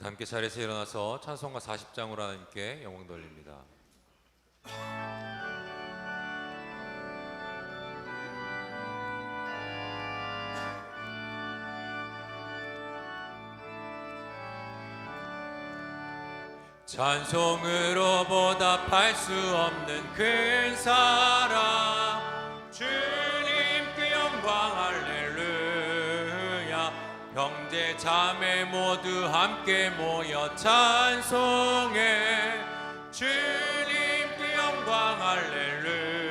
함께 자리에서 일어나서 찬송가 40장으로 하나님께 영광 돌립니다. 찬송으로 보답할 수 없는 큰 사랑, 주님께 영광 할렐루야. 형제 자매 모두 함께 모여 찬송해. 주님께 영광 할렐루야.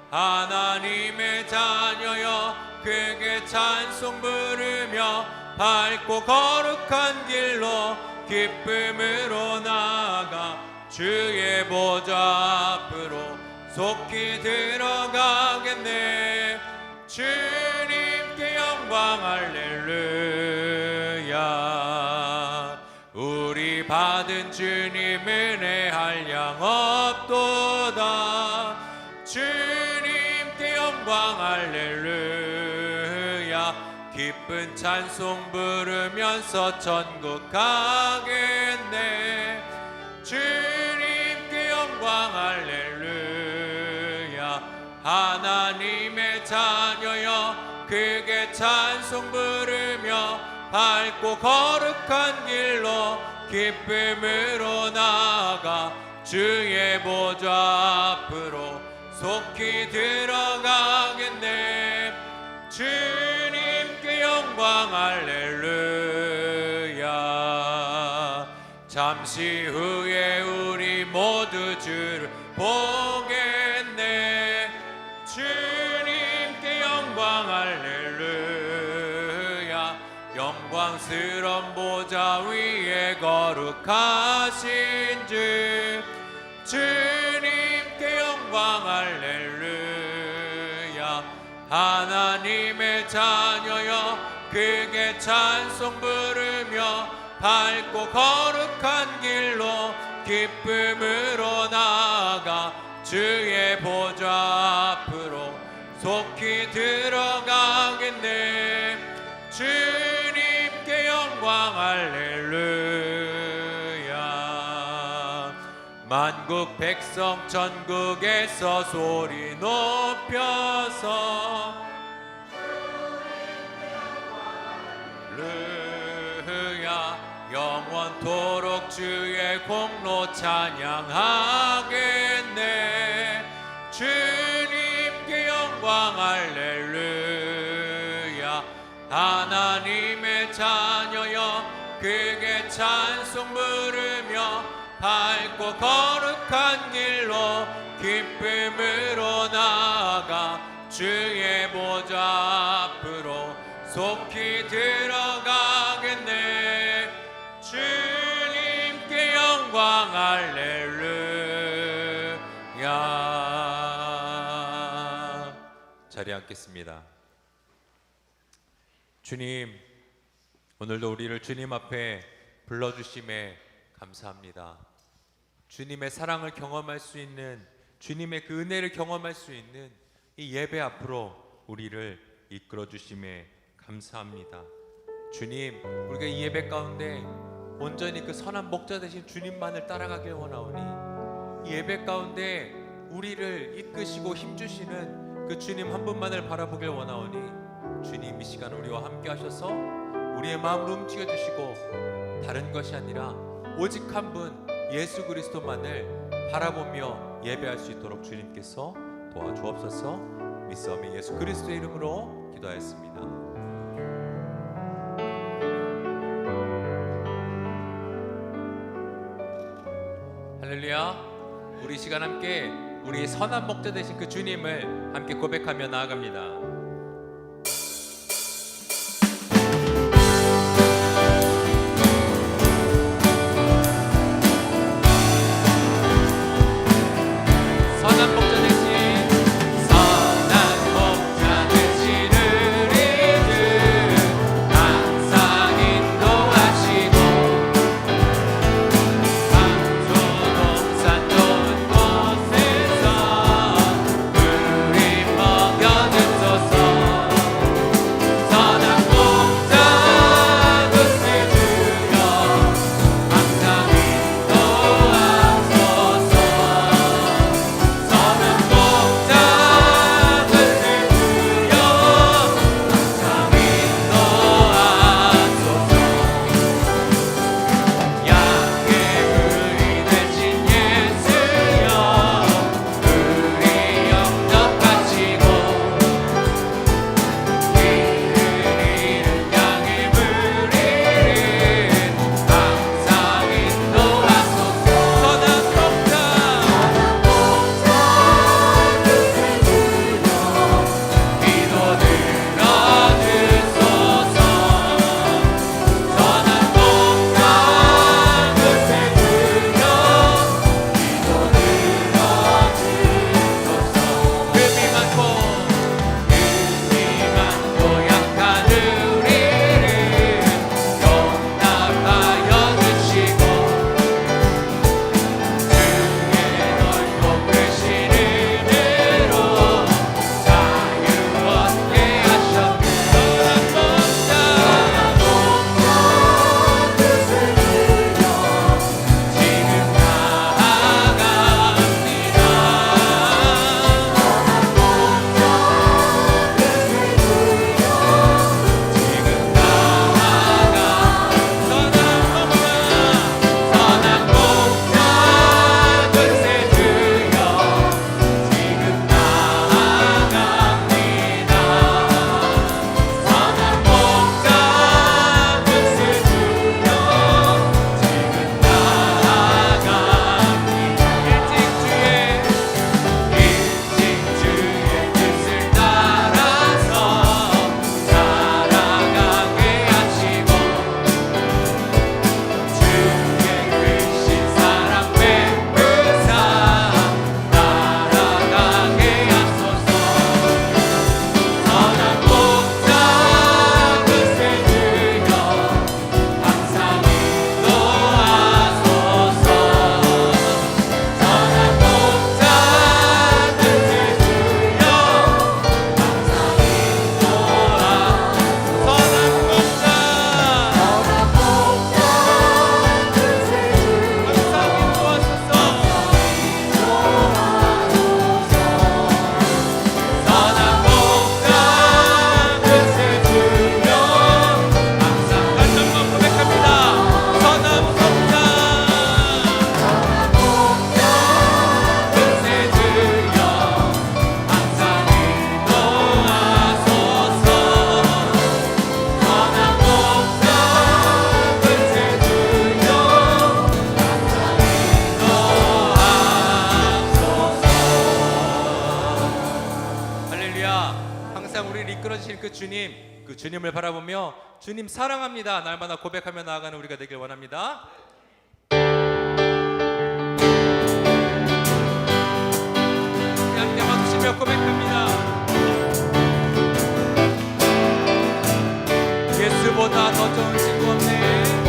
하나님의 자녀여 크게 찬송 부르며 밝고 거룩한 길로 기쁨으로 나아가 주의 보좌 앞으로 속히 들어가겠네. 주님께 영광 할렐루야. 우리 받은 주님 은혜 한량 없도다. 주님께 영광 할렐루야. 기쁜 찬송 부르면서 천국 가겠네. 주님께 영광 할렐루야. 하나님의 자녀여 크게 찬송 부르며 밝고 거룩한 길로 기쁨으로 나아가 주의 보좌 앞으로 속히 들어가겠네. 주님께 영광 할렐루야. 잠시 후에 우리 모두 주를 보겠네. 주님께 영광 할렐루야. 영광스러운 보좌 위에 거룩하신 주, 주님께 영광 할렐루야. 하나님의 자녀여 크게 찬송 부르며 밝고 거룩한 길로 기쁨으로 나아가 주의 보좌 앞으로 속히 들어가겠네. 주님께 영광 할렐루야. 만국 백성 전국에서 소리 높여서 할렐루야. 영원토록 주의 공로 찬양하겠네. 주님께 영광 할렐루야. 하나님의 자녀여 크게 찬송 부르며 밝고 거룩한 길로 기쁨으로 나아가 주의 보좌 앞으로 속히 들어가겠네. 주님께 영광 할렐루야. 자리에 앉겠습니다. 주님, 오늘도 우리를 주님 앞에 불러주심에 감사합니다. 주님의 사랑을 경험할 수 있는, 주님의 그 은혜를 경험할 수 있는 이 예배 앞으로 우리를 이끌어 주심에 감사합니다. 주님, 우리가 이 예배 가운데 온전히 그 선한 목자 되신 주님만을 따라가길 원하오니, 이 예배 가운데 우리를 이끄시고 힘주시는 그 주님 한 분만을 바라보길 원하오니, 주님 이 시간 우리와 함께 하셔서 우리의 마음을 움직여 주시고 다른 것이 아니라 오직 한 분 예수 그리스도만을 바라보며 예배할 수 있도록 주님께서 도와주옵소서. 믿사오니 예수 그리스도의 이름으로 기도하였습니다. 할렐루야. 우리 시간 함께 우리 선한 목자 되신 그 주님을 함께 고백하며 나아갑니다. 먹여주소서. 주님, 그 주님을 바라보며 주님 사랑합니다 날마다 고백하며 나아가는 우리가 되길 원합니다. 함께 박수치며 고백합니다. 예수보다 더 좋은 친구 없네.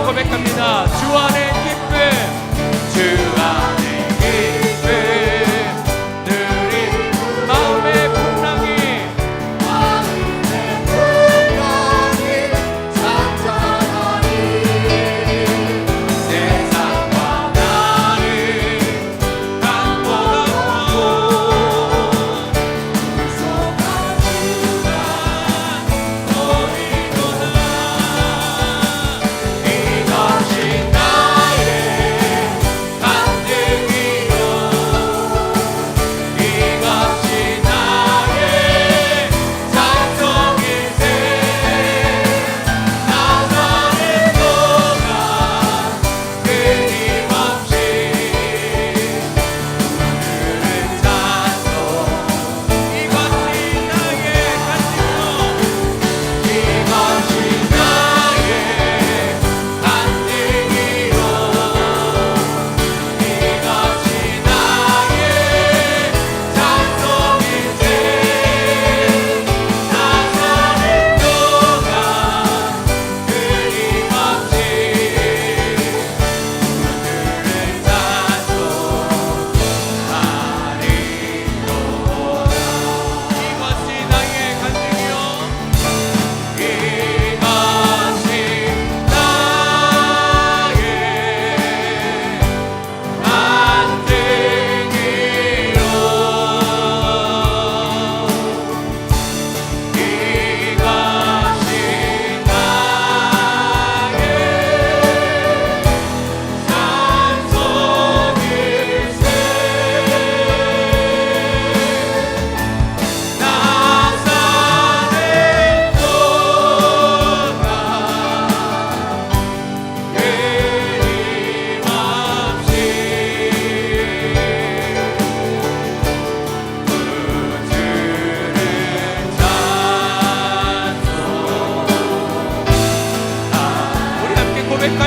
고백합니다. 주 안에 기쁨, 주 안에 기쁨, 누리 마음의 풍랑이 찬송하리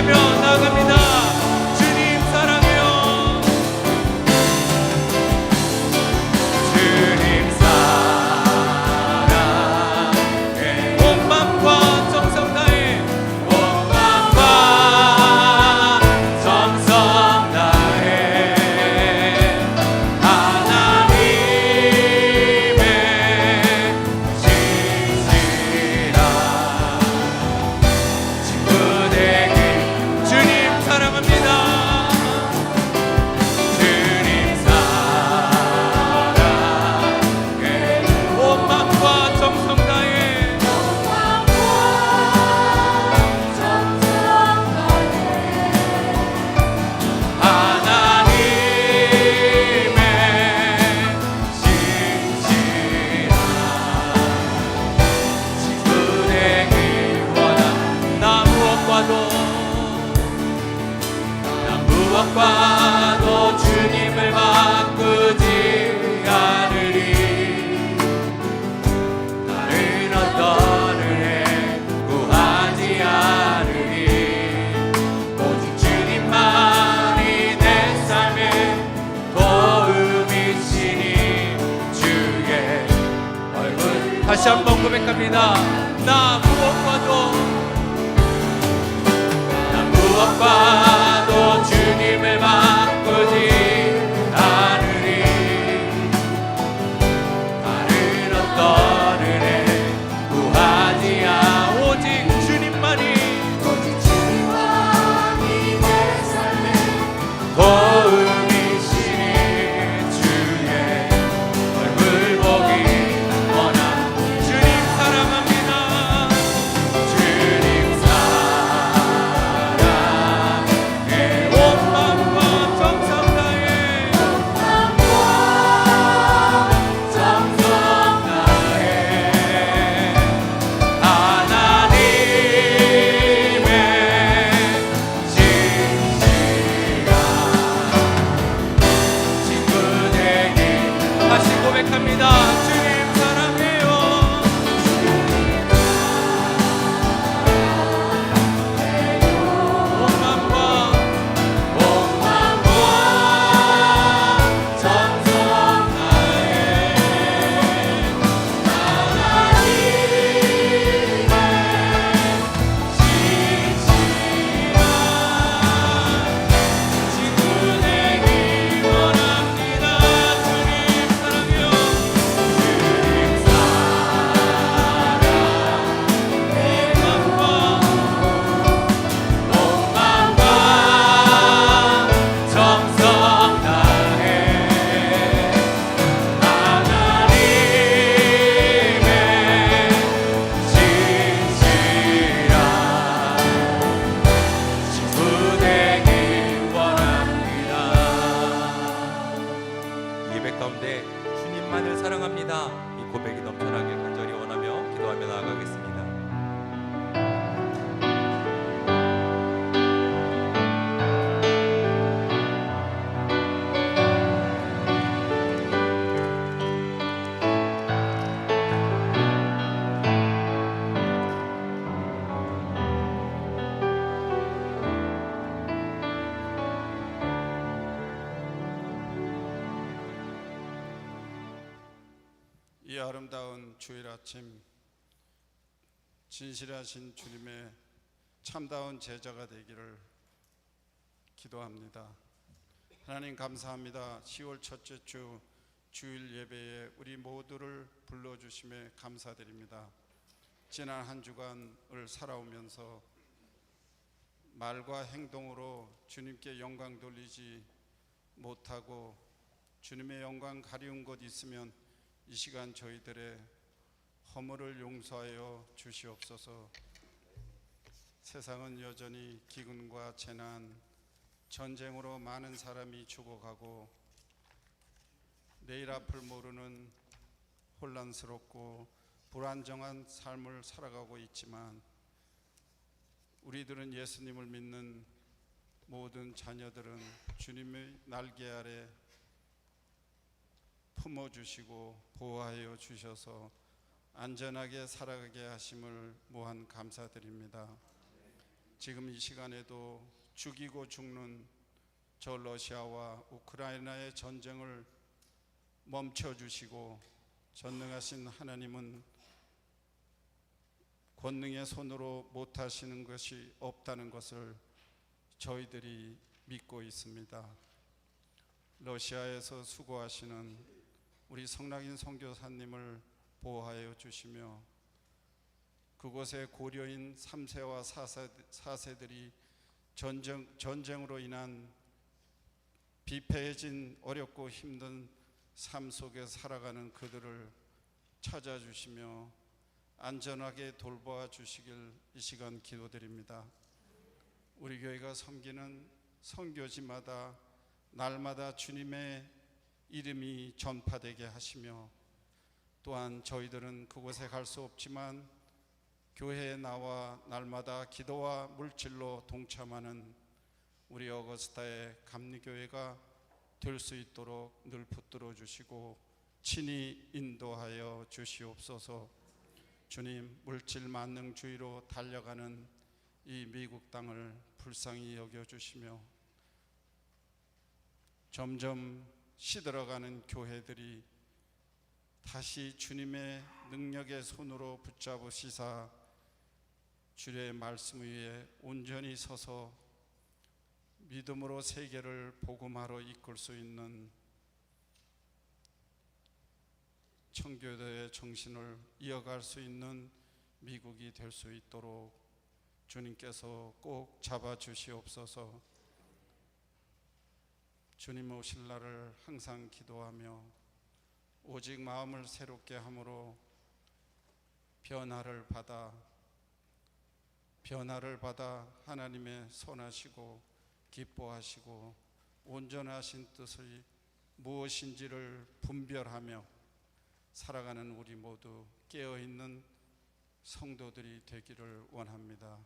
부르며 나아갑니다. 주님 사랑해요. 주님 사랑해. 온 마음과 정성 다해. 온 마음과 정성 다해. 하나님의 진실한 친구 되길. 주님 사랑합니다. 주님 사랑해. 온 마음과 정성 다해. 하나님의 진실한 친구 되길 원합니다. 나 무엇과도 주님을 바꾸지 않으리. 다른 어떤 은혜 구하지 않으리. 오직 주님만이 내 삶의 도움이시니 주의 얼굴. 다시 한번 고백합니다. 나 무엇과도 주님을 바꾸지 않으리. 다른 어떤 은혜 구하지 오직 주님만이 내 삶의 도움이시니 주의 얼굴 보기 원함. 주님 사랑합니다. 주님 사랑해. 온 마음과 정성 다해. 정성 다해. 하나님의 진실한 친구 되길. 다시 고백합니다. 주님 사랑해요. 온 마음과 정성 다해. 친구 되길 원합니다. 주님 사랑해요. 주님 사랑해. 온 마음과 정성 다해. 하나님의 진실한 친구 되길 원합니다. 예배 가운데 주님만을 사랑합니다. 이 고백이 넘쳐나길 간절히 원하며 기도하며 나아가겠습니다. 이 아름다운 주일 아침 진실하신 주님의 참다운 제자가 되기를 기도합니다. 하나님 감사합니다. 10월 첫째 주 주일 예배에 우리 모두를 불러주심에 감사드립니다. 지난 한 주간을 살아오면서 말과 행동으로 주님께 영광 돌리지 못하고 주님의 영광 가리운 것 있으면 이 시간 저희들의 허물을 용서하여 주시옵소서. 세상은 여전히 기근과 재난, 전쟁으로 많은 사람이 죽어가고 내일 앞을 모르는 혼란스럽고 불안정한 삶을 살아가고 있지만 우리들은 예수님을 믿는 모든 자녀들은 주님의 날개 아래 품어주시고 보호하여 주셔서 안전하게 살아가게 하심을 무한 감사드립니다. 지금 이 시간에도 죽이고 죽는 저 러시아와 우크라이나의 전쟁을 멈춰주시고 전능하신 하나님은 권능의 손으로 못하시는 것이 없다는 것을 저희들이 믿고 있습니다. 러시아에서 수고하시는 우리 성낙인 선교사님을 보호하여 주시며 그곳의 고려인 3세와 4세들이 전쟁으로 인한 비폐해진 어렵고 힘든 삶 속에 살아가는 그들을 찾아주시며 안전하게 돌보아 주시길 이 시간 기도드립니다. 우리 교회가 섬기는 선교지마다 날마다 주님의 이름이 전파되게 하시며 또한 저희들은 그곳에 갈 수 없지만 교회에 나와 날마다 기도와 물질로 동참하는 우리 어거스타의 감리교회가 될 수 있도록 늘 붙들어 주시고 친히 인도하여 주시옵소서. 주님, 물질 만능주의로 달려가는 이 미국 땅을 불쌍히 여겨주시며 점점 시들어가는 교회들이 다시 주님의 능력의 손으로 붙잡으시사 주의 말씀 위에 온전히 서서 믿음으로 세계를 복음화로 이끌 수 있는 청교도의 정신을 이어갈 수 있는 미국이 될 수 있도록 주님께서 꼭 잡아주시옵소서. 주님 오실 날을 항상 기도하며 오직 마음을 새롭게 함으로 변화를 받아 하나님의 선하시고 기뻐하시고 온전하신 뜻이 무엇인지를 분별하며 살아가는 우리 모두 깨어있는 성도들이 되기를 원합니다.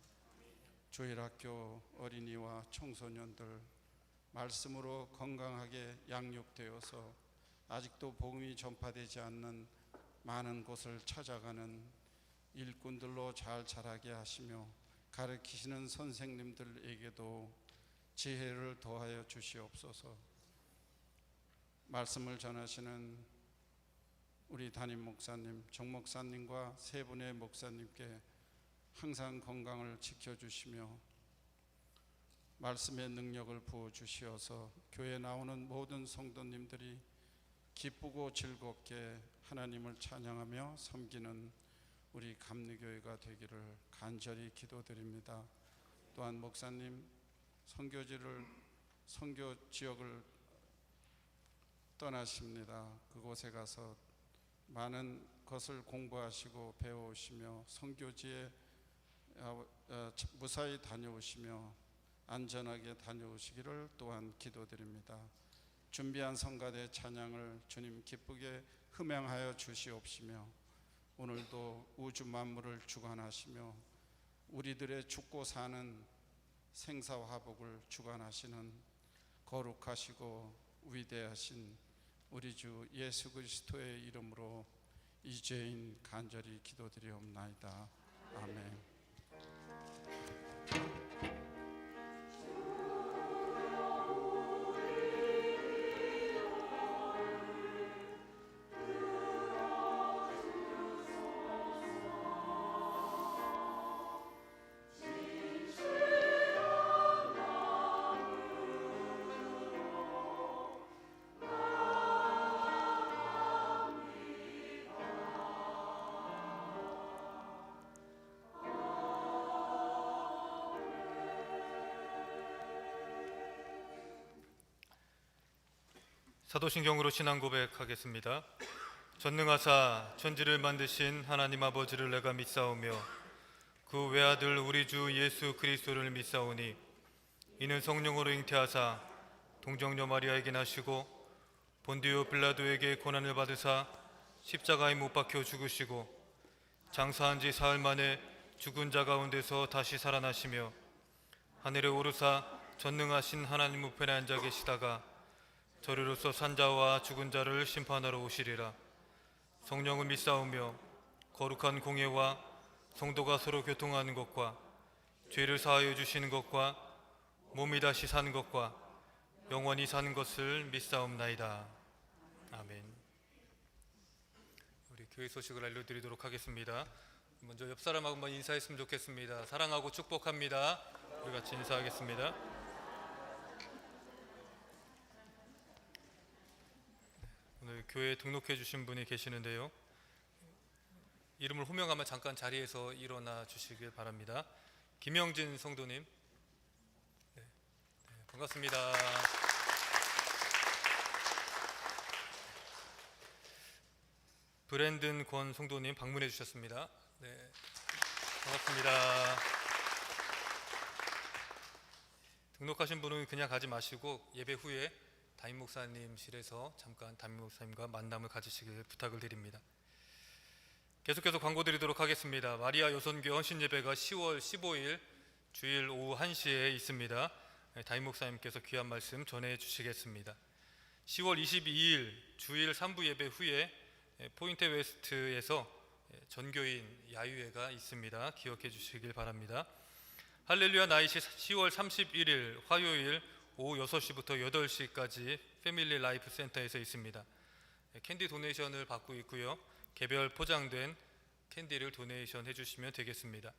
주일학교 어린이와 청소년들 말씀으로 건강하게 양육되어서 아직도 복음이 전파되지 않는 많은 곳을 찾아가는 일꾼들로 잘 자라게 하시며 가르치시는 선생님들에게도 지혜를 더하여 주시옵소서. 말씀을 전하시는 우리 담임 목사님, 정 목사님과 세 분의 목사님께 항상 건강을 지켜주시며 말씀의 능력을 부어주시어서 교회에 나오는 모든 성도님들이 기쁘고 즐겁게 하나님을 찬양하며 섬기는 우리 감리교회가 되기를 간절히 기도드립니다. 또한 목사님 선교 지역을 떠나십니다. 그곳에 가서 많은 것을 공부하시고 배워오시며 선교지에 무사히 다녀오시며 안전하게 다녀오시기를 또한 기도드립니다. 준비한 성가대 찬양을 주님 기쁘게 흠양하여 주시옵시며 오늘도 우주 만물을 주관하시며 우리들의 죽고 사는 생사화복을 주관하시는 거룩하시고 위대하신 우리 주 예수 그리스도의 이름으로 이 죄인 간절히 기도드리옵나이다. 아멘. 사도신경으로 신앙 고백하겠습니다. 전능하사 천지를 만드신 하나님 아버지를 내가 믿사오며 그 외아들 우리 주 예수 그리스도를 믿사오니 이는 성령으로 잉태하사 동정녀 마리아에게 나시고 본디오 빌라도에게 고난을 받으사 십자가에 못 박혀 죽으시고 장사한 지 사흘 만에 죽은 자 가운데서 다시 살아나시며 하늘에 오르사 전능하신 하나님 우편에 앉아 계시다가 저리로서 산자와 죽은 자를 심판하러 오시리라. 성령을 믿사오며 거룩한 공예와 성도가 서로 교통하는 것과 죄를 사하여 주시는 것과 몸이 다시 사는 것과 영원히 사는 것을 믿사옵나이다. 아멘. 우리 교회 소식을 알려드리도록 하겠습니다. 먼저 옆 사람하고 한번 인사했으면 좋겠습니다. 사랑하고 축복합니다. 우리 같이 인사하겠습니다. 오늘 교회에 등록해 주신 분이 계시는데요. 이름을 호명하면 잠깐 자리에서 일어나 주시길 바랍니다. 김영진 성도님. 네, 반갑습니다. 브랜든 권 성도님 방문해 주셨습니다. 네, 반갑습니다. 등록하신 분은 그냥 가지 마시고 예배 후에 담임 목사님실에서 잠깐 담임 목사님과 만남을 가지시길 부탁을 드립니다. 계속해서 광고 드리도록 하겠습니다. 마리아 여선교 헌신예배가 10월 15일 주일 오후 1시에 있습니다. 담임 목사님께서 귀한 말씀 전해 주시겠습니다. 10월 22일 주일 3부 예배 후에 포인트 웨스트에서 전교인 야유회가 있습니다. 기억해 주시길 바랍니다. 할렐루야 나잇이 10월 31일 화요일 오후 6시부터 8시까지 패밀리 라이프 센터에서 있습니다. 캔디 도네이션을 받고 있고요. 개별 포장된 캔디를 도네이션 해주시면 되겠습니다.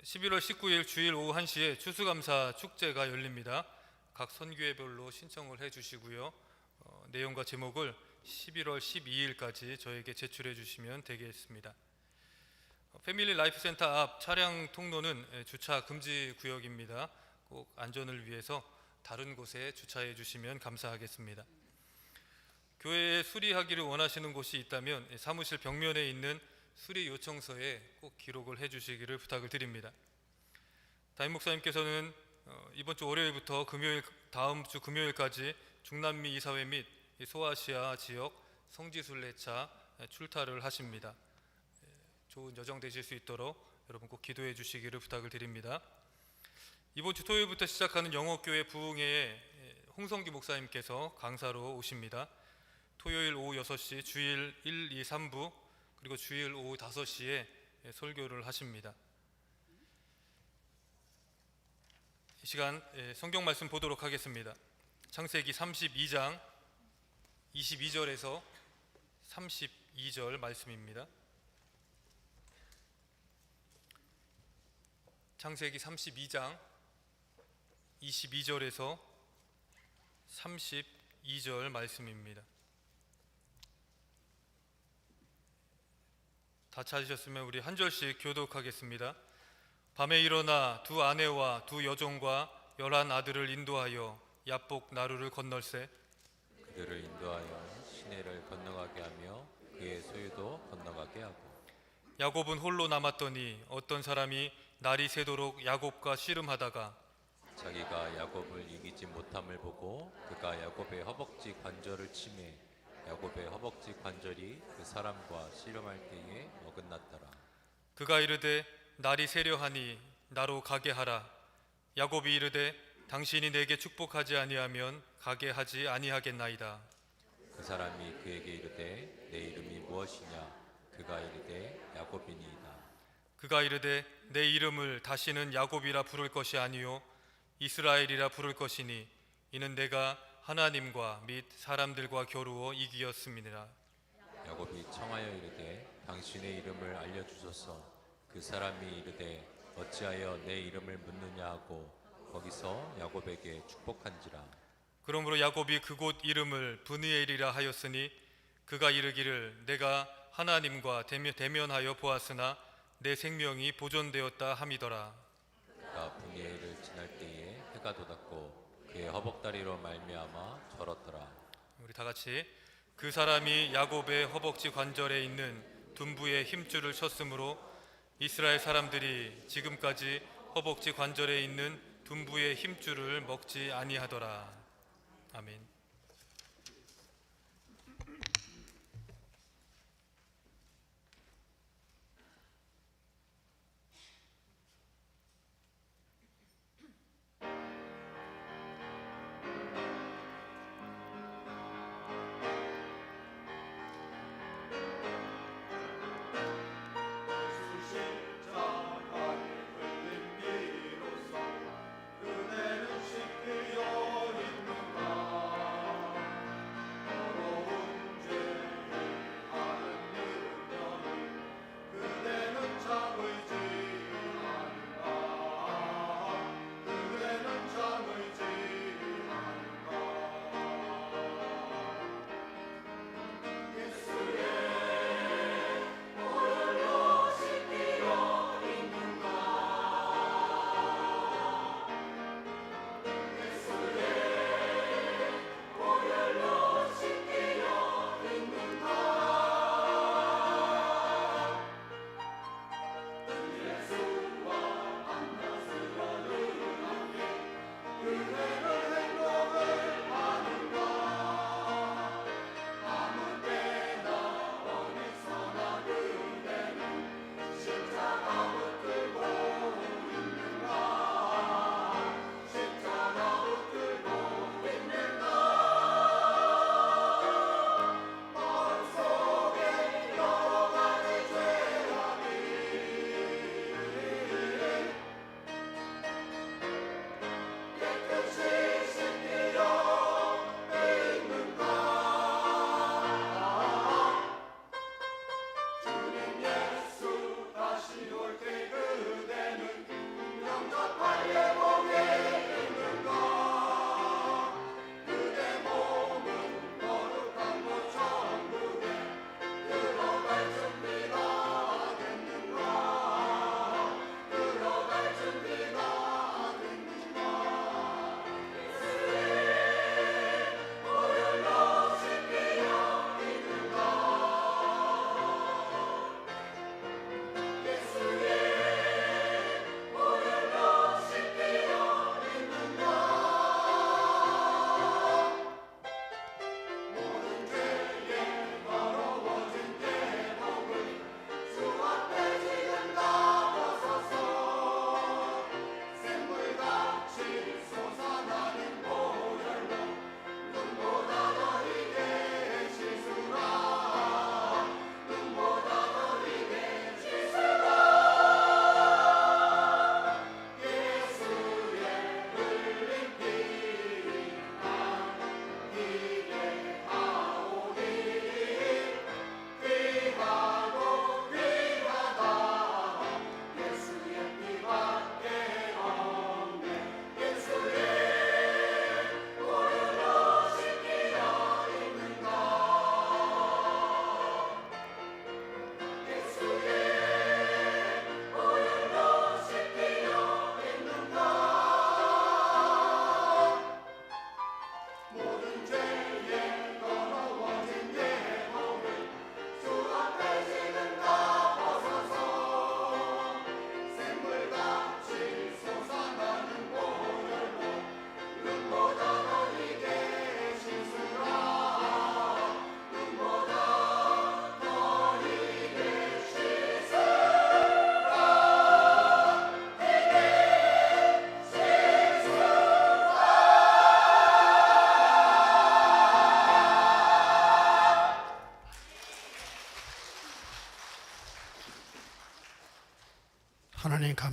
11월 19일 주일 오후 1시에 추수감사 축제가 열립니다. 각 선교회별로 신청을 해주시고요. 내용과 제목을 11월 12일까지 저에게 제출해 주시면 되겠습니다. 패밀리 라이프 센터 앞 차량 통로는 주차 금지 구역입니다. 꼭 안전을 위해서 다른 곳에 주차해 주시면 감사하겠습니다. 교회에 수리하기를 원하시는 곳이 있다면 사무실 벽면에 있는 수리 요청서에 꼭 기록을 해주시기를 부탁을 드립니다. 담임 목사님께서는 이번 주 월요일부터 다음 주 금요일까지 중남미 이사회 및 소아시아 지역 성지순례차 출타를 하십니다. 좋은 여정 되실 수 있도록 여러분 꼭 기도해 주시기를 부탁을 드립니다. 이번 주 토요일부터 시작하는 영어교회 부흥회에 홍성기 목사님께서 강사로 오십니다. 토요일 오후 6시, 주일 1, 2, 3부 그리고 주일 오후 5시에 설교를 하십니다. 이 시간 성경 말씀 보도록 하겠습니다. 창세기 32장 22절에서 32절 말씀입니다. 창세기 32장 22절에서 32절 말씀입니다. 다 찾으셨으면 우리 한 절씩 교독하겠습니다. 밤에 일어나 두 아내와 두 여종과 11 아들을 인도하여 야복 나루를 건널세 그들을 인도하여 시내를 건너가게 하며 그의 소유도 건너가게 하고 야곱은 홀로 남았더니 어떤 사람이 날이 새도록 야곱과 씨름하다가 자기가 야곱을 이기지 못함을 보고 그가 야곱의 허벅지 관절을 치매 야곱의 허벅지 관절이 그 사람과 씨름할 때에 어긋났더라. 그가 이르되 날이 새려하니 나로 가게 하라. 야곱이 이르되 당신이 내게 축복하지 아니하면 가게 하지 아니하겠나이다. 그 사람이 그에게 이르되 내 이름이 무엇이냐? 그가 이르되 야곱이니이다. 그가 이르되 내 이름을 다시는 야곱이라 부를 것이 아니요 이스라엘이라 부를 것이니 이는 내가 하나님과 및 사람들과 겨루어 이기었음이니라. 야곱이 청하여 이르되 당신의 이름을 알려주소서. 그 사람이 이르되 어찌하여 내 이름을 묻느냐 하고 거기서 야곱에게 축복한지라. 그러므로 야곱이 그곳 이름을 브니엘이라 하였으니 그가 이르기를 내가 하나님과 대면하여 보았으나 내 생명이 보존되었다 함이더라. 그가 브니엘을 지날 때에 해가 돋았고 그의 허벅다리로 말미암아 절었더라. 우리 다 같이 그 사람이 야곱의 허벅지 관절에 있는 둔부의 힘줄을 쳤으므로 이스라엘 사람들이 지금까지 허벅지 관절에 있는 둔부의 힘줄을 먹지 아니하더라. 아멘.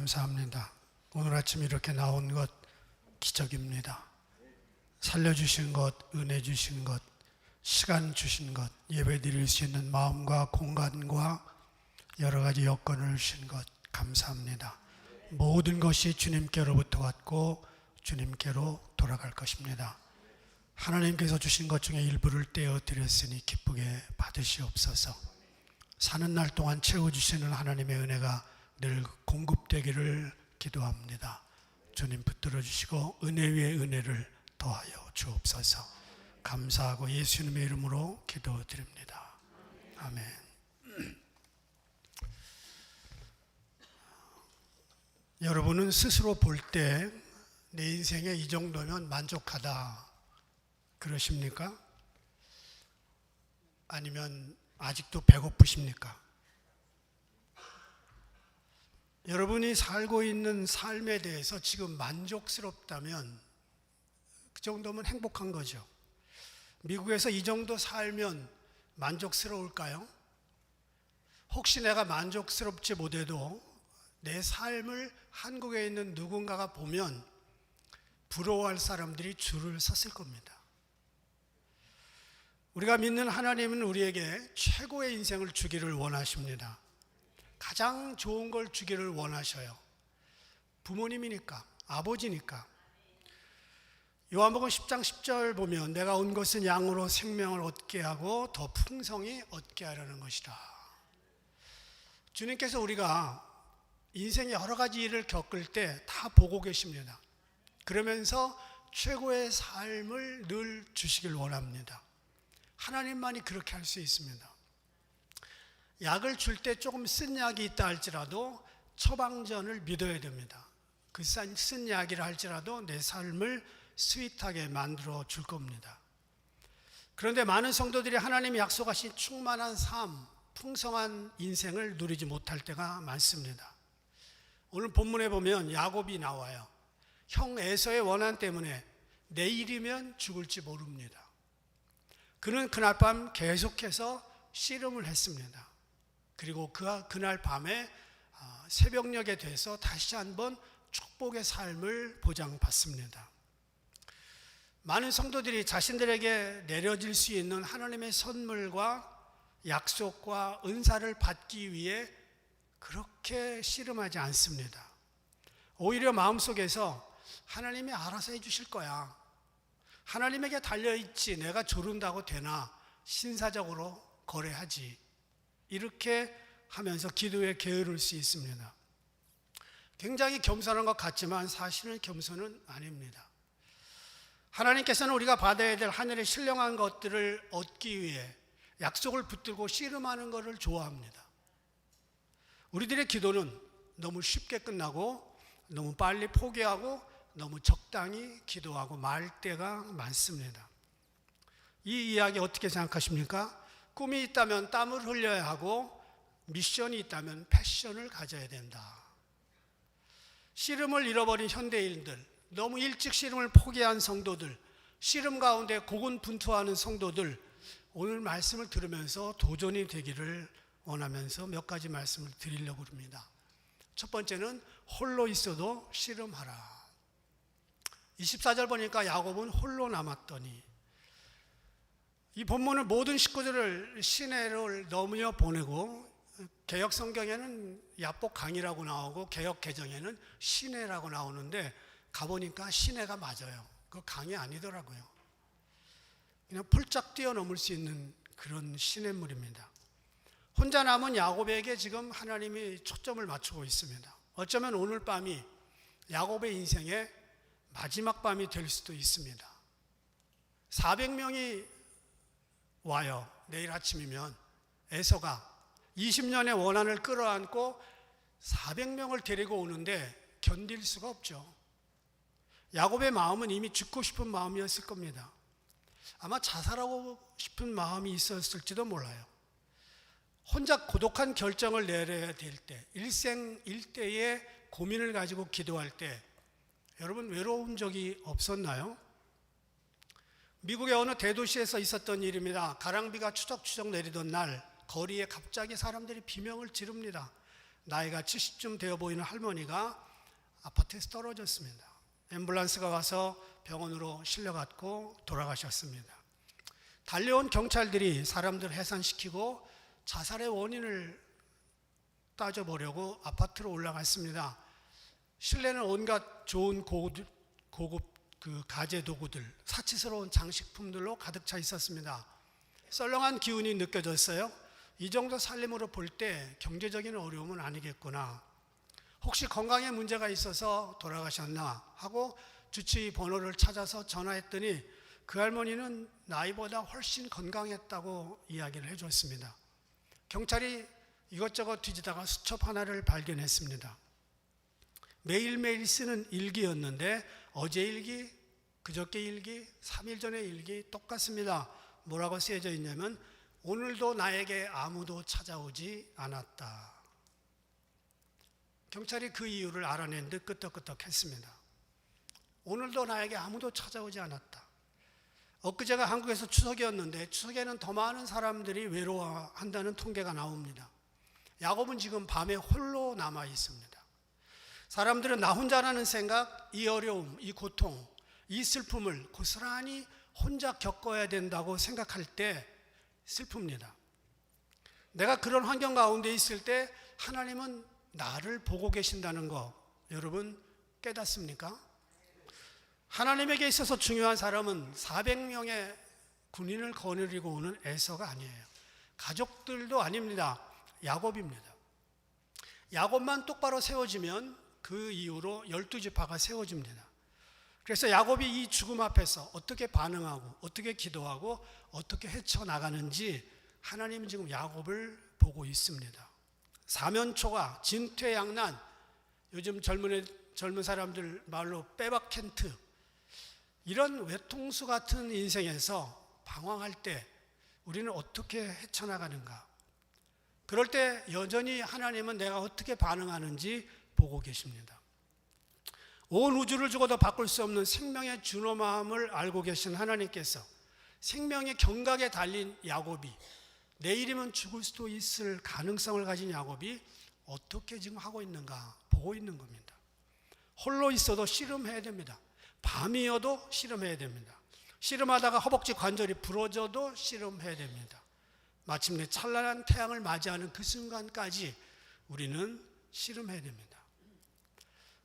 감사합니다. 오늘 아침 이렇게 나온 것 기적입니다. 살려주신 것, 은혜 주신 것, 시간 주신 것, 예배 드릴 수 있는 마음과 공간과 여러 가지 여건을 주신 것 감사합니다. 모든 것이 주님께로부터 왔고 주님께로 돌아갈 것입니다. 하나님께서 주신 것 중에 일부를 떼어 드렸으니 기쁘게 받으시옵소서. 사는 날 동안 채워주시는 하나님의 은혜가 늘 공급되기를 기도합니다. 주님 붙들어 주시고 은혜 위에 은혜를 더하여 주옵소서. 감사하고 예수님의 이름으로 기도드립니다. 아멘. 여러분은 스스로 볼 때 내 인생에 이 정도면 만족하다 그러십니까? 아니면 아직도 배고프십니까? 여러분이 살고 있는 삶에 대해서 지금 만족스럽다면 그 정도면 행복한 거죠. 미국에서 이 정도 살면 만족스러울까요? 혹시 내가 만족스럽지 못해도 내 삶을 한국에 있는 누군가가 보면 부러워할 사람들이 줄을 섰을 겁니다. 우리가 믿는 하나님은 우리에게 최고의 인생을 주기를 원하십니다. 가장 좋은 걸 주기를 원하셔요. 부모님이니까, 아버지니까. 요한복음 10장 10절 보면 내가 온 것은 양으로 생명을 얻게 하고 더 풍성히 얻게 하려는 것이다. 주님께서 우리가 인생의 여러 가지 일을 겪을 때 다 보고 계십니다. 그러면서 최고의 삶을 늘 주시길 원합니다. 하나님만이 그렇게 할 수 있습니다. 약을 줄 때 조금 쓴 약이 있다 할지라도 처방전을 믿어야 됩니다. 그 쓴 약이라 할지라도 내 삶을 스윗하게 만들어 줄 겁니다. 그런데 많은 성도들이 하나님이 약속하신 충만한 삶, 풍성한 인생을 누리지 못할 때가 많습니다. 오늘 본문에 보면 야곱이 나와요. 형 에서의 원한 때문에 내일이면 죽을지 모릅니다. 그는 그날 밤 계속해서 씨름을 했습니다. 그리고 그날 밤에 새벽녘에 돼서 다시 한번 축복의 삶을 보장받습니다. 많은 성도들이 자신들에게 내려질 수 있는 하나님의 선물과 약속과 은사를 받기 위해 그렇게 씨름하지 않습니다. 오히려 마음속에서 하나님이 알아서 해주실 거야. 하나님에게 달려있지 내가 조른다고 되나 신사적으로 거래하지. 이렇게 하면서 기도에 게으를 수 있습니다. 굉장히 겸손한 것 같지만 사실은 겸손은 아닙니다. 하나님께서는 우리가 받아야 될 하늘의 신령한 것들을 얻기 위해 약속을 붙들고 씨름하는 것을 좋아합니다. 우리들의 기도는 너무 쉽게 끝나고 너무 빨리 포기하고 너무 적당히 기도하고 말 때가 많습니다. 이 이야기 어떻게 생각하십니까? 꿈이 있다면 땀을 흘려야 하고 미션이 있다면 패션을 가져야 된다. 씨름을 잃어버린 현대인들, 너무 일찍 씨름을 포기한 성도들, 씨름 가운데 고군분투하는 성도들, 오늘 말씀을 들으면서 도전이 되기를 원하면서 몇 가지 말씀을 드리려고 합니다. 첫 번째는 홀로 있어도 씨름하라. 24절 보니까 야곱은 홀로 남았더니, 이 본문은 모든 식구들을 시내를 넘겨 보내고 개역 성경에는 야복 강이라고 나오고 개역 개정에는 시내라고 나오는데 가보니까 시내가 맞아요. 그 강이 아니더라고요. 그냥 폴짝 뛰어넘을 수 있는 그런 시냇물입니다. 혼자 남은 야곱에게 지금 하나님이 초점을 맞추고 있습니다. 어쩌면 오늘 밤이 야곱의 인생의 마지막 밤이 될 수도 있습니다. 400명이 와요. 내일 아침이면 에서가 20년의 원한을 끌어안고 400명을 데리고 오는데 견딜 수가 없죠. 야곱의 마음은 이미 죽고 싶은 마음이었을 겁니다. 아마 자살하고 싶은 마음이 있었을지도 몰라요. 혼자 고독한 결정을 내려야 될 때, 일생일대의 고민을 가지고 기도할 때 여러분 외로운 적이 없었나요? 미국의 어느 대도시에서 있었던 일입니다. 가랑비가 추적추적 내리던 날 거리에 갑자기 사람들이 비명을 지릅니다. 나이가 70쯤 되어 보이는 할머니가 아파트에서 떨어졌습니다. 앰뷸런스가 와서 병원으로 실려갔고 돌아가셨습니다. 달려온 경찰들이 사람들 해산시키고 자살의 원인을 따져보려고 아파트로 올라갔습니다. 실내는 온갖 좋은 고급 가재 도구들, 사치스러운 장식품들로 가득 차 있었습니다. 썰렁한 기운이 느껴졌어요. 이 정도 살림으로 볼 때 경제적인 어려움은 아니겠구나. 혹시 건강에 문제가 있어서 돌아가셨나 하고 주치의 번호를 찾아서 전화했더니 그 할머니는 나이보다 훨씬 건강했다고 이야기를 해줬습니다. 경찰이 이것저것 뒤지다가 수첩 하나를 발견했습니다. 매일매일 쓰는 일기였는데 어제 일기, 그저께 일기, 3일 전의 일기 똑같습니다. 뭐라고 쓰여져 있냐면 오늘도 나에게 아무도 찾아오지 않았다. 경찰이 그 이유를 알아낸 듯 끄떡끄떡했습니다. 오늘도 나에게 아무도 찾아오지 않았다. 엊그제가 한국에서 추석이었는데 추석에는 더 많은 사람들이 외로워한다는 통계가 나옵니다. 야곱은 지금 밤에 홀로 남아 있습니다. 사람들은 나 혼자라는 생각, 이 어려움, 이 고통, 이 슬픔을 고스란히 혼자 겪어야 된다고 생각할 때 슬픕니다. 내가 그런 환경 가운데 있을 때 하나님은 나를 보고 계신다는 거 여러분 깨닫습니까? 하나님에게 있어서 중요한 사람은 400명의 군인을 거느리고 오는 에서가 아니에요. 가족들도 아닙니다. 야곱입니다. 야곱만 똑바로 세워지면 그 이후로 12지파가 세워집니다. 그래서 야곱이 이 죽음 앞에서 어떻게 반응하고 어떻게 기도하고 어떻게 헤쳐나가는지 하나님은 지금 야곱을 보고 있습니다. 사면초가, 진퇴양난, 요즘 젊은 사람들 말로 빼박 캔트, 이런 외통수 같은 인생에서 방황할 때 우리는 어떻게 헤쳐나가는가? 그럴 때 여전히 하나님은 내가 어떻게 반응하는지 보고 계십니다. 온 우주를 주고도 바꿀 수 없는 생명의 준엄함을 알고 계신 하나님께서 생명의 경각에 달린 야곱이, 내일이면 죽을 수도 있을 가능성을 가진 야곱이 어떻게 지금 하고 있는가 보고 있는 겁니다. 홀로 있어도 씨름해야 됩니다. 밤이어도 씨름해야 됩니다. 씨름하다가 허벅지 관절이 부러져도 씨름해야 됩니다. 마침내 찬란한 태양을 맞이하는 그 순간까지 우리는 씨름해야 됩니다.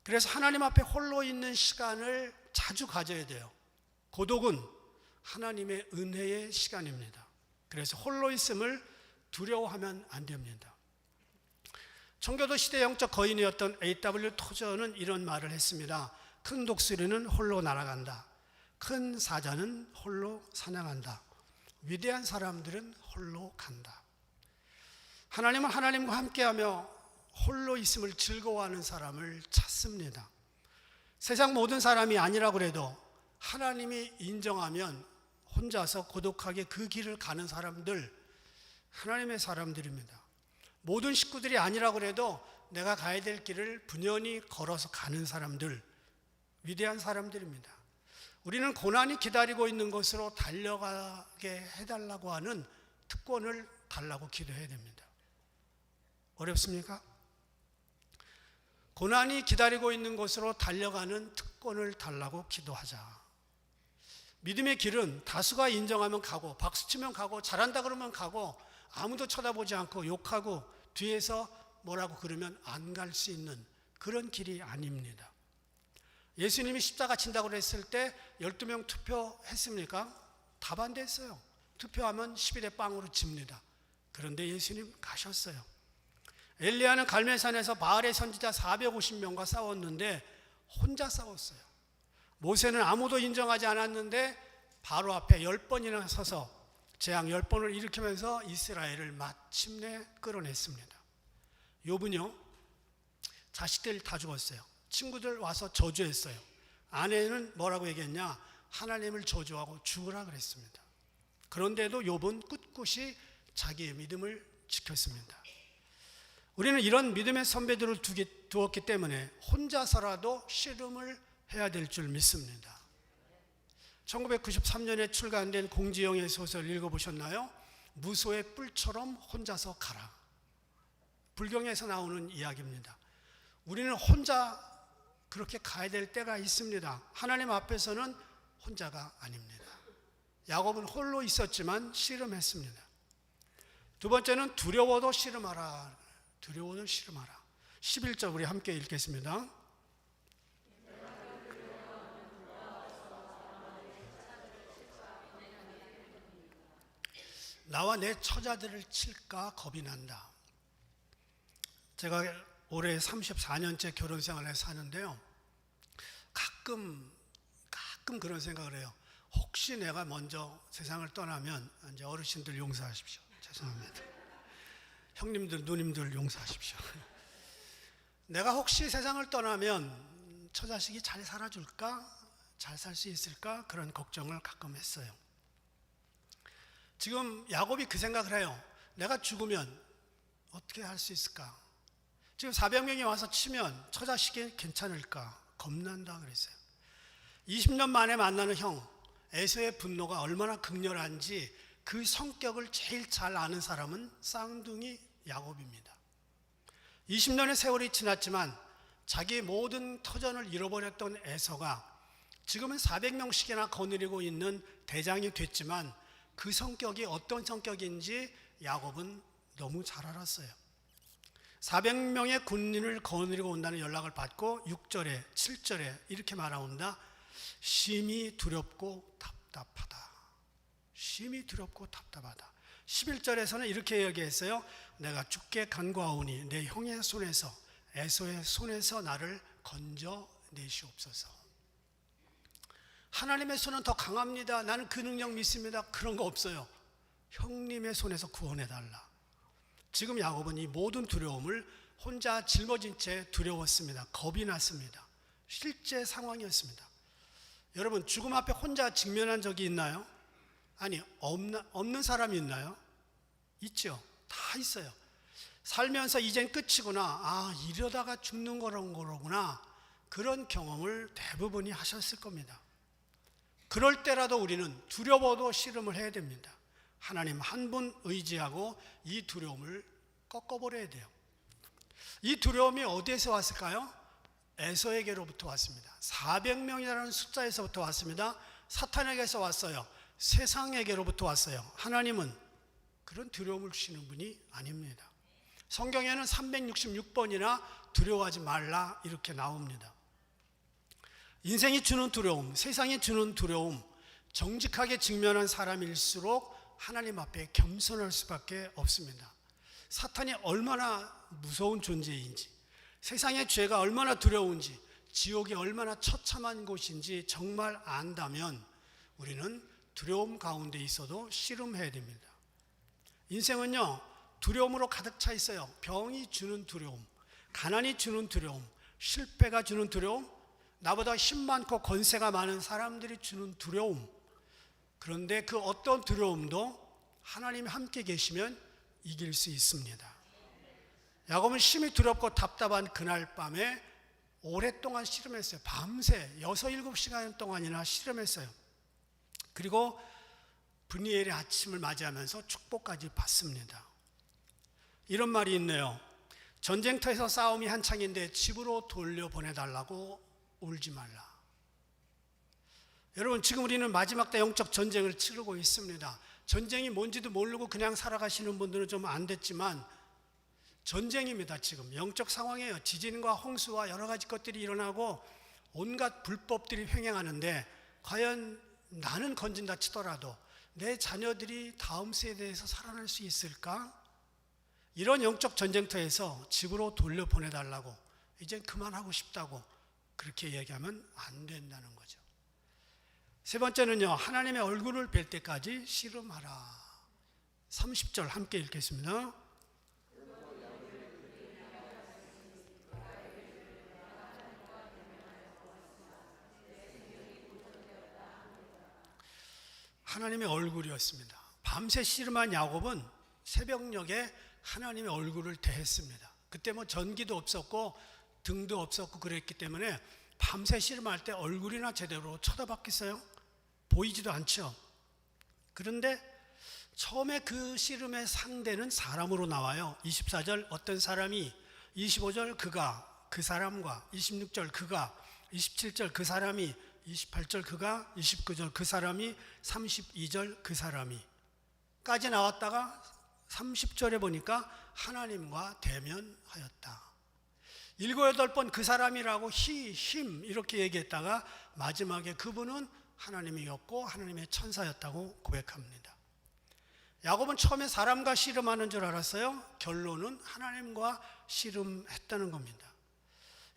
그래서 하나님 앞에 홀로 있는 시간을 자주 가져야 돼요. 고독은 하나님의 은혜의 시간입니다. 그래서 홀로 있음을 두려워하면 안 됩니다. 청교도 시대 영적 거인이었던 A.W. 토저는 이런 말을 했습니다. 큰 독수리는 홀로 날아간다. 큰 사자는 홀로 사냥한다. 위대한 사람들은 홀로 간다. 하나님은 하나님과 함께하며 홀로 있음을 즐거워하는 사람을 찾습니다. 세상 모든 사람이 아니라고 해도 하나님이 인정하면 혼자서 고독하게 그 길을 가는 사람들, 하나님의 사람들입니다. 모든 식구들이 아니라고 해도 내가 가야 될 길을 분연히 걸어서 가는 사람들, 위대한 사람들입니다. 우리는 고난이 기다리고 있는 곳으로 달려가게 해달라고 하는 특권을 달라고 기도해야 됩니다. 어렵습니까? 고난이 기다리고 있는 곳으로 달려가는 특권을 달라고 기도하자. 믿음의 길은 다수가 인정하면 가고, 박수치면 가고, 잘한다 그러면 가고, 아무도 쳐다보지 않고 욕하고 뒤에서 뭐라고 그러면 안 갈 수 있는 그런 길이 아닙니다. 예수님이 십자가 친다고 했을 때 12명 투표했습니까? 다 반대했어요. 투표하면 11의 빵으로 집니다. 그런데 예수님 가셨어요. 엘리야는 갈멜산에서 바알의 선지자 450명과 싸웠는데 혼자 싸웠어요. 모세는 아무도 인정하지 않았는데 바로 앞에 10번이나 서서 재앙 10번을 일으키면서 이스라엘을 마침내 끌어냈습니다. 욥은요, 자식들 다 죽었어요. 친구들 와서 저주했어요. 아내는 뭐라고 얘기했냐? 하나님을 저주하고 죽으라 그랬습니다. 그런데도 욥은 꿋꿋이 자기의 믿음을 지켰습니다. 우리는 이런 믿음의 선배들을 두었기 때문에 혼자서라도 씨름을 해야 될 줄 믿습니다. 1993년에 출간된 공지영의 소설 읽어보셨나요? 무소의 뿔처럼 혼자서 가라. 불경에서 나오는 이야기입니다. 우리는 혼자 그렇게 가야 될 때가 있습니다. 하나님 앞에서는 혼자가 아닙니다. 야곱은 홀로 있었지만 씨름했습니다. 두 번째는 두려워도 씨름하라. 두려워도 씨름하라. 11절 우리 함께 읽겠습니다. 나와 내 처자들을 칠까 겁이 난다. 제가 올해 34년째 결혼 생활을 사는데요. 가끔 그런 생각을 해요. 혹시 내가 먼저 세상을 떠나면, 이제 어르신들 용서하십시오. 죄송합니다. 형님들, 누님들 용서하십시오. 내가 혹시 세상을 떠나면 처자식이 잘 살아줄까? 잘 살 수 있을까? 그런 걱정을 가끔 했어요. 지금 야곱이 그 생각을 해요. 내가 죽으면 어떻게 할 수 있을까? 지금 400명이 와서 치면 처자식이 괜찮을까? 겁난다 그랬어요. 20년 만에 만나는 형 에서의 분노가 얼마나 극렬한지 그 성격을 제일 잘 아는 사람은 쌍둥이 야곱입니다. 20년의 세월이 지났지만 자기 모든 터전을 잃어버렸던 에서가 지금은 400명씩이나 거느리고 있는 대장이 됐지만 그 성격이 어떤 성격인지 야곱은 너무 잘 알았어요. 400명의 군인을 거느리고 온다는 연락을 받고 6절에 7절에 이렇게 말하온다. 심히 두렵고 답답하다. 심히 두렵고 답답하다. 11절에서는 이렇게 얘기했어요. 내가 죽게 간과하오니 내 형의 손에서 에서의 손에서 나를 건져내시옵소서. 하나님의 손은 더 강합니다. 나는 그 능력 믿습니다. 그런 거 없어요. 형님의 손에서 구원해달라. 지금 야곱은 이 모든 두려움을 혼자 짊어진 채 두려웠습니다. 겁이 났습니다. 실제 상황이었습니다. 여러분, 죽음 앞에 혼자 직면한 적이 있나요? 아니, 없는 사람이 있나요? 있죠. 다 있어요. 살면서 이젠 끝이구나. 이러다가 죽는 거로구나. 그런 경험을 대부분이 하셨을 겁니다. 그럴 때라도 우리는 두려워도 씨름을 해야 됩니다. 하나님 한 분 의지하고 이 두려움을 꺾어버려야 돼요. 이 두려움이 어디에서 왔을까요? 에서에게로부터 왔습니다. 400명이라는 숫자에서부터 왔습니다. 사탄에게서 왔어요. 세상에게로부터 왔어요. 하나님은 그런 두려움을 주시는 분이 아닙니다. 성경에는 366번이나 두려워하지 말라 이렇게 나옵니다. 인생이 주는 두려움, 세상이 주는 두려움, 정직하게 직면한 사람일수록 하나님 앞에 겸손할 수밖에 없습니다. 사탄이 얼마나 무서운 존재인지, 세상의 죄가 얼마나 두려운지, 지옥이 얼마나 처참한 곳인지 정말 안다면 우리는 두려움 가운데 있어도 씨름해야 됩니다. 인생은요, 두려움으로 가득 차 있어요. 병이 주는 두려움, 가난이 주는 두려움, 실패가 주는 두려움, 나보다 힘 많고 권세가 많은 사람들이 주는 두려움. 그런데 그 어떤 두려움도 하나님이 함께 계시면 이길 수 있습니다. 야곱은 심히 두렵고 답답한 그날 밤에 오랫동안 씨름했어요. 밤새 6, 7시간 동안이나 씨름했어요. 그리고 브니엘의 아침을 맞이하면서 축복까지 받습니다. 이런 말이 있네요. 전쟁터에서 싸움이 한창인데 집으로 돌려보내달라고 울지 말라. 여러분, 지금 우리는 마지막 때 영적 전쟁을 치르고 있습니다. 전쟁이 뭔지도 모르고 그냥 살아가시는 분들은 좀 안 됐지만 전쟁입니다. 지금 영적 상황이에요. 지진과 홍수와 여러 가지 것들이 일어나고 온갖 불법들이 횡행하는데 과연 나는 건진다 치더라도 내 자녀들이 다음 세대에서 살아날 수 있을까? 이런 영적 전쟁터에서 집으로 돌려보내달라고, 이제 그만하고 싶다고 그렇게 얘기하면 안 된다는 거죠. 세 번째는요, 하나님의 얼굴을 뵐 때까지 씨름하라. 30절 함께 읽겠습니다. 하나님의 얼굴이었습니다. 밤새 씨름한 야곱은 새벽녘에 하나님의 얼굴을 대했습니다. 그때 뭐 전기도 없었고 등도 없었고 그랬기 때문에 밤새 씨름할 때 얼굴이나 제대로 쳐다봤겠어요? 보이지도 않죠. 그런데 처음에 그 씨름의 상대는 사람으로 나와요. 24절 어떤 사람이, 25절 그가, 그 사람과, 26절 그가, 27절 그 사람이, 28절 그가, 29절 그 사람이, 32절 그 사람이 까지 나왔다가 30절에 보니까 하나님과 대면하였다. 7, 8번 그 사람이라고 힘 이렇게 얘기했다가 마지막에 그분은 하나님이었고 하나님의 천사였다고 고백합니다. 야곱은 처음에 사람과 씨름하는 줄 알았어요. 결론은 하나님과 씨름했다는 겁니다.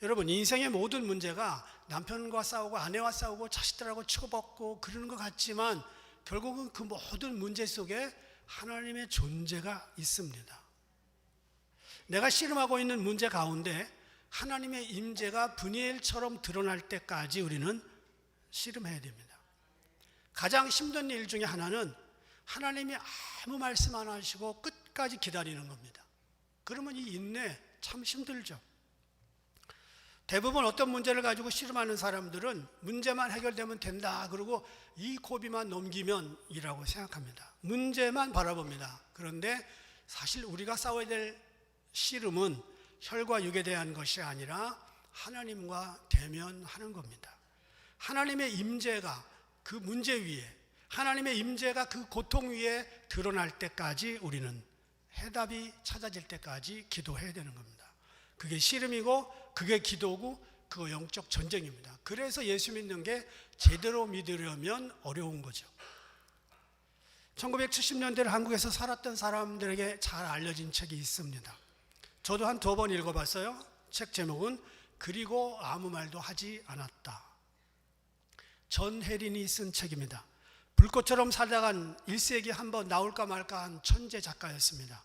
여러분, 인생의 모든 문제가 남편과 싸우고 아내와 싸우고 자식들하고 치고받고 그러는 것 같지만 결국은 그 모든 문제 속에 하나님의 존재가 있습니다. 내가 씨름하고 있는 문제 가운데 하나님의 임재가 브니엘처럼 드러날 때까지 우리는 씨름해야 됩니다. 가장 힘든 일 중에 하나는 하나님이 아무 말씀 안 하시고 끝까지 기다리는 겁니다. 그러면 이 인내 참 힘들죠. 대부분 어떤 문제를 가지고 씨름하는 사람들은 문제만 해결되면 된다, 그리고 이 고비만 넘기면 이라고 생각합니다. 문제만 바라봅니다. 그런데 사실 우리가 싸워야 될 씨름은 혈과 육에 대한 것이 아니라 하나님과 대면하는 겁니다. 하나님의 임재가 그 문제 위에, 하나님의 임재가 그 고통 위에 드러날 때까지 우리는 해답이 찾아질 때까지 기도해야 되는 겁니다. 그게 씨름이고 그게 기도고 그거 영적 전쟁입니다. 그래서 예수 믿는 게 제대로 믿으려면 어려운 거죠. 1970년대를 한국에서 살았던 사람들에게 잘 알려진 책이 있습니다. 저도 한 2번 읽어봤어요. 책 제목은 그리고 아무 말도 하지 않았다. 전혜린이 쓴 책입니다. 불꽃처럼 살다간 1세기 한번 나올까 말까 한 천재 작가였습니다.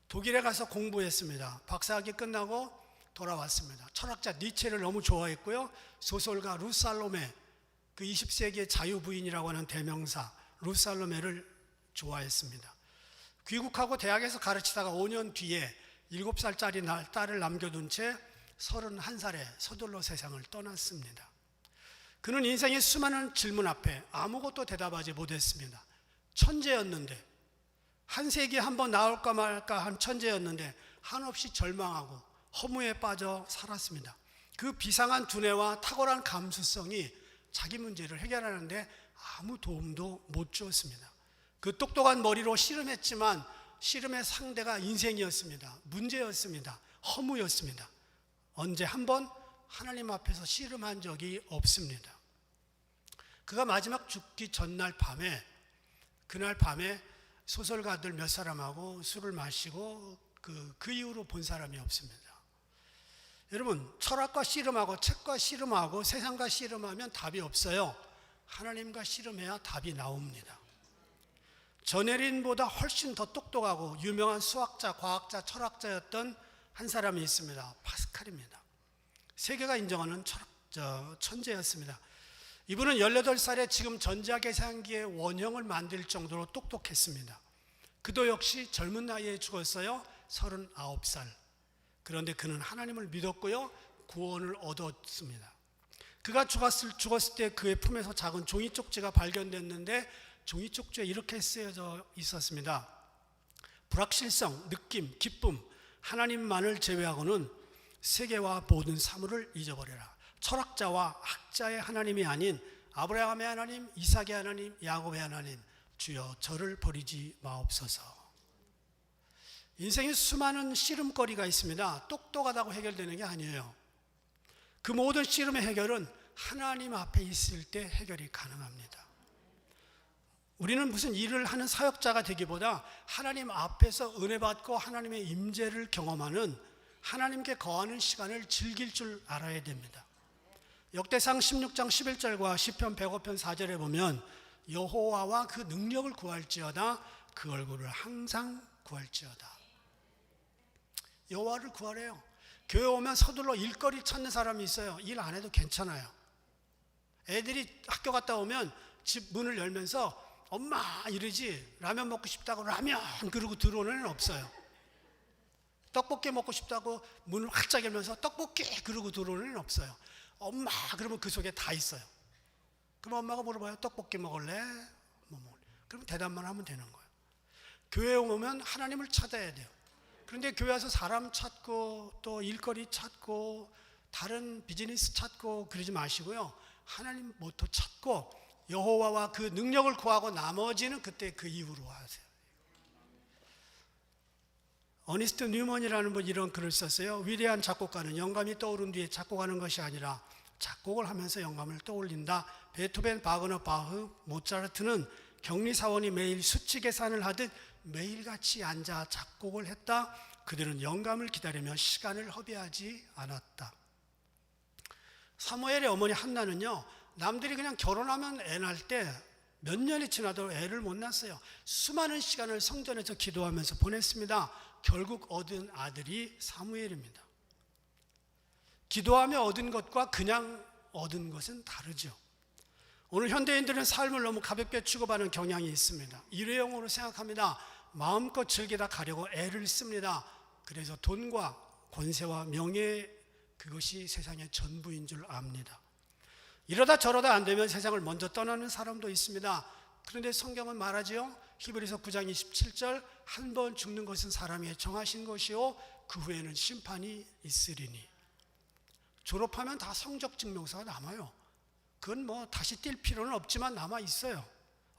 독일에 가서 공부했습니다. 박사학위 끝나고 돌아왔습니다. 철학자 니체를 너무 좋아했고요. 소설가 루살로메, 그 20세기의 자유부인이라고 하는 대명사 루살로메를 좋아했습니다. 귀국하고 대학에서 가르치다가 5년 뒤에 7살짜리 딸을 남겨둔 채 31살에 서둘러 세상을 떠났습니다. 그는 인생의 수많은 질문 앞에 아무것도 대답하지 못했습니다. 천재였는데, 한 세기에 한번 나올까 말까 한 천재였는데 한없이 절망하고 허무에 빠져 살았습니다. 그 비상한 두뇌와 탁월한 감수성이 자기 문제를 해결하는데 아무 도움도 못 주었습니다. 그 똑똑한 머리로 씨름했지만 씨름의 상대가 인생이었습니다. 문제였습니다. 허무였습니다. 언제 한번 하나님 앞에서 씨름한 적이 없습니다. 그가 마지막 죽기 전날 밤에, 그날 밤에 소설가들 몇 사람하고 술을 마시고 그 이후로 본 사람이 없습니다. 여러분, 철학과 씨름하고 책과 씨름하고 세상과 씨름하면 답이 없어요. 하나님과 씨름해야 답이 나옵니다. 전혜린보다 훨씬 더 똑똑하고 유명한 수학자, 과학자, 철학자였던 한 사람이 있습니다. 파스칼입니다. 세계가 인정하는 천재였습니다. 이분은 18살에 지금 전자계산기의 원형을 만들 정도로 똑똑했습니다. 그도 역시 젊은 나이에 죽었어요. 39살. 그런데 그는 하나님을 믿었고요, 구원을 얻었습니다. 그가 죽었을 때 그의 품에서 작은 종이 쪽지가 발견됐는데 종이 쪽지에 이렇게 쓰여져 있었습니다. 불확실성, 느낌, 기쁨, 하나님만을 제외하고는 세계와 모든 사물을 잊어버려라. 철학자와 학자의 하나님이 아닌 아브라함의 하나님, 이삭의 하나님, 야곱의 하나님, 주여 저를 버리지 마옵소서. 인생에 수많은 씨름거리가 있습니다. 똑똑하다고 해결되는 게 아니에요. 그 모든 씨름의 해결은 하나님 앞에 있을 때 해결이 가능합니다. 우리는 무슨 일을 하는 사역자가 되기보다 하나님 앞에서 은혜 받고 하나님의 임재를 경험하는, 하나님께 거하는 시간을 즐길 줄 알아야 됩니다. 역대상 16장 11절과 시편 105편 4절에 보면 여호와와 그 능력을 구할지어다, 그 얼굴을 항상 구할지어다. 여호와를 구하래요. 교회 오면 서둘러 일거리 찾는 사람이 있어요. 일 안 해도 괜찮아요. 애들이 학교 갔다 오면 집 문을 열면서 엄마 이러지, 라면 먹고 싶다고 라면 그러고 들어오는 애는 없어요. 떡볶이 먹고 싶다고 문을 활짝 열면서 떡볶이 그러고 들어오는 애는 없어요. 엄마 그러면 그 속에 다 있어요. 그럼 엄마가 물어봐요. 떡볶이 먹을래? 뭐 먹을래? 그럼 대답만 하면 되는 거예요. 교회에 오면 하나님을 찾아야 돼요. 그런데 교회 와서 사람 찾고 또 일거리 찾고 다른 비즈니스 찾고 그러지 마시고요. 하나님 모토 찾고 여호와와 그 능력을 구하고 나머지는 그때 그 이후로 하세요. 어니스트 뉴먼이라는 분이 이런 글을 썼어요. 위대한 작곡가는 영감이 떠오른 뒤에 작곡하는 것이 아니라 작곡을 하면서 영감을 떠올린다. 베토벤, 바그너, 바흐, 모차르트는 격리사원이 매일 수치 계산을 하듯 매일같이 앉아 작곡을 했다. 그들은 영감을 기다리며 시간을 허비하지 않았다. 사무엘의 어머니 한나는요, 남들이 그냥 결혼하면 애 낳을 때 몇 년이 지나도 애를 못 낳았어요. 수많은 시간을 성전에서 기도하면서 보냈습니다. 결국 얻은 아들이 사무엘입니다. 기도하며 얻은 것과 그냥 얻은 것은 다르죠. 오늘 현대인들은 삶을 너무 가볍게 취급하는 경향이 있습니다. 일회용으로 생각합니다. 마음껏 즐기다 가려고 애를 씁니다. 그래서 돈과 권세와 명예, 그것이 세상의 전부인 줄 압니다. 이러다 저러다 안 되면 세상을 먼저 떠나는 사람도 있습니다. 그런데 성경은 말하지요. 히브리서 9장 27절, 한 번 죽는 것은 사람이 정하신 것이요 그 후에는 심판이 있으리니. 졸업하면 다 성적 증명서가 남아요. 그건 뭐 다시 뛸 필요는 없지만 남아 있어요.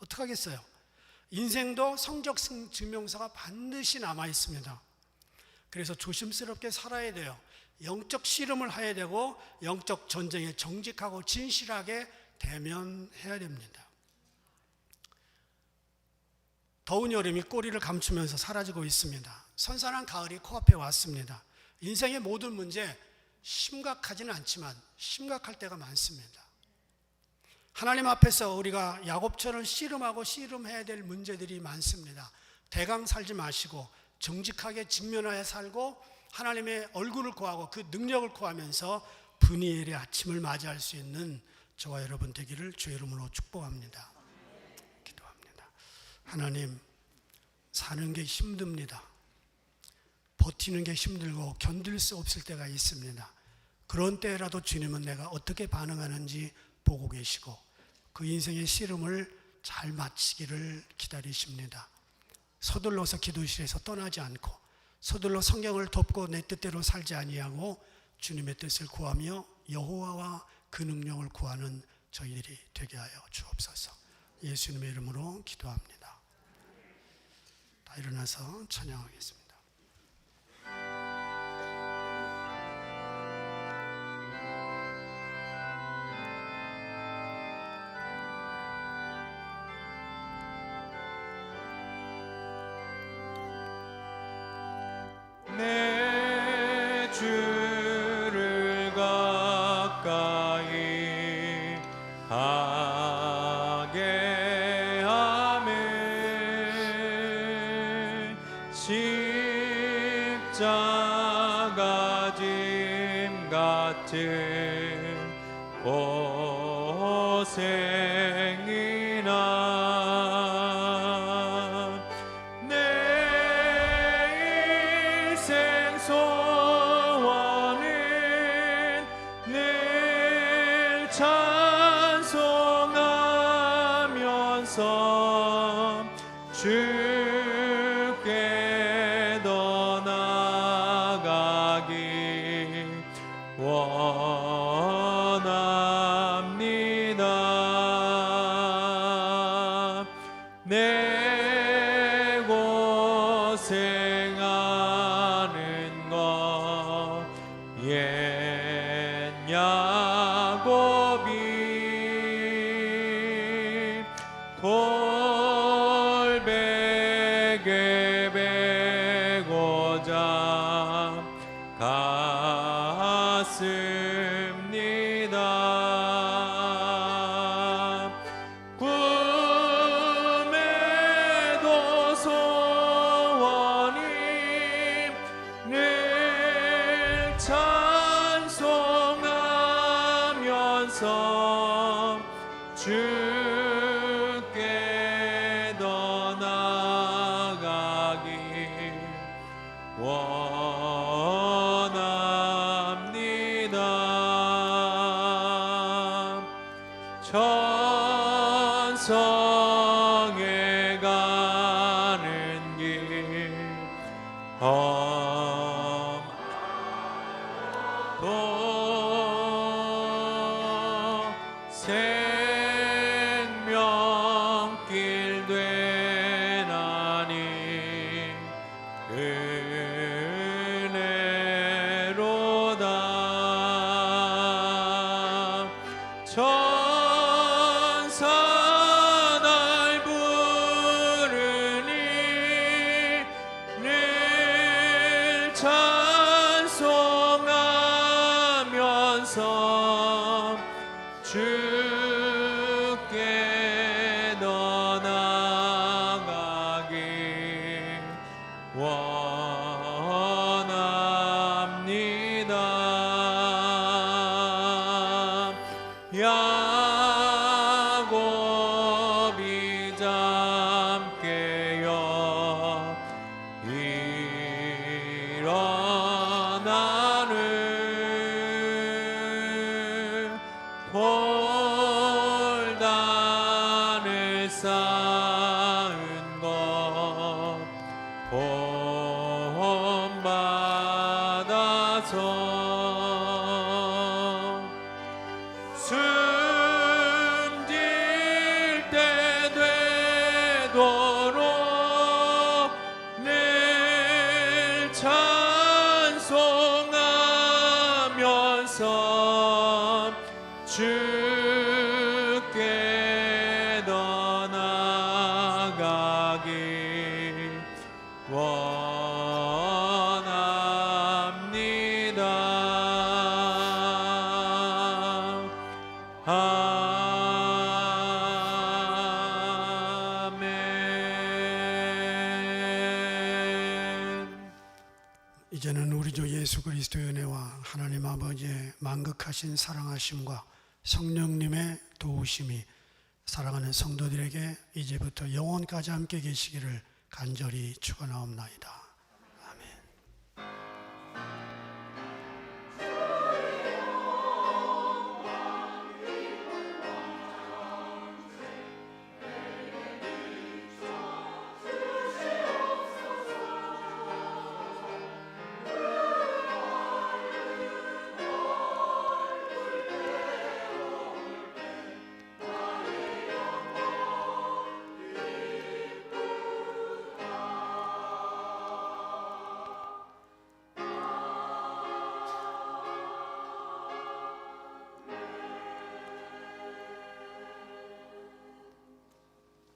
어떡하겠어요? 인생도 성적 증명서가 반드시 남아 있습니다. 그래서 조심스럽게 살아야 돼요. 영적 씨름을 해야 되고 영적 전쟁에 정직하고 진실하게 대면해야 됩니다. 더운 여름이 꼬리를 감추면서 사라지고 있습니다. 선선한 가을이 코앞에 왔습니다. 인생의 모든 문제 심각하지는 않지만 심각할 때가 많습니다. 하나님 앞에서 우리가 야곱처럼 씨름하고 씨름해야 될 문제들이 많습니다. 대강 살지 마시고 정직하게 직면하여 살고 하나님의 얼굴을 구하고 그 능력을 구하면서 분이엘의 아침을 맞이할 수 있는 저와 여러분 되기를 주의 이름으로 축복합니다. 기도합니다. 하나님, 사는 게 힘듭니다. 버티는 게 힘들고 견딜 수 없을 때가 있습니다. 그런 때라도 주님은 내가 어떻게 반응하는지 보고 계시고 그 인생의 씨름을 잘 마치기를 기다리십니다. 서둘러서 기도실에서 떠나지 않고 서둘러 성경을 덮고 내 뜻대로 살지 아니하고 주님의 뜻을 구하며 여호와와 그 능력을 구하는 저희들이 되게 하여 주옵소서. 예수님의 이름으로 기도합니다. 다 일어나서 찬양하겠습니다. 내 주를 가까이 하게 하매 십자가 짐 같은 고생이나 내 인생 소원은 늘 찬송하면서 주께 더 나아가기 원합니다. 내 고생하는 것 옛 야곱이 돌베개 베고자 갔습니다. 꿈에도 소원이 늘 찬송하면서 주께 더 나아가기 원합니다. 천성에 가는 길 찬송하면서 주께 더 나아가길 원합니다. 야곱이 잠깨어 일어나는 볼단을 쌓은 것 본받아서 숨질 때 되도록 늘 찬송하면서 주께 더 나아가길 원합니다. 아멘. 이제는 우리 주 예수 그리스도의 은혜와 하나님 아버지의 만극하신 사랑하심과 성령님의 도우심이 사랑하는 성도들에게 이제부터 영원까지 함께 계시기를 간절히 축원하옵나이다.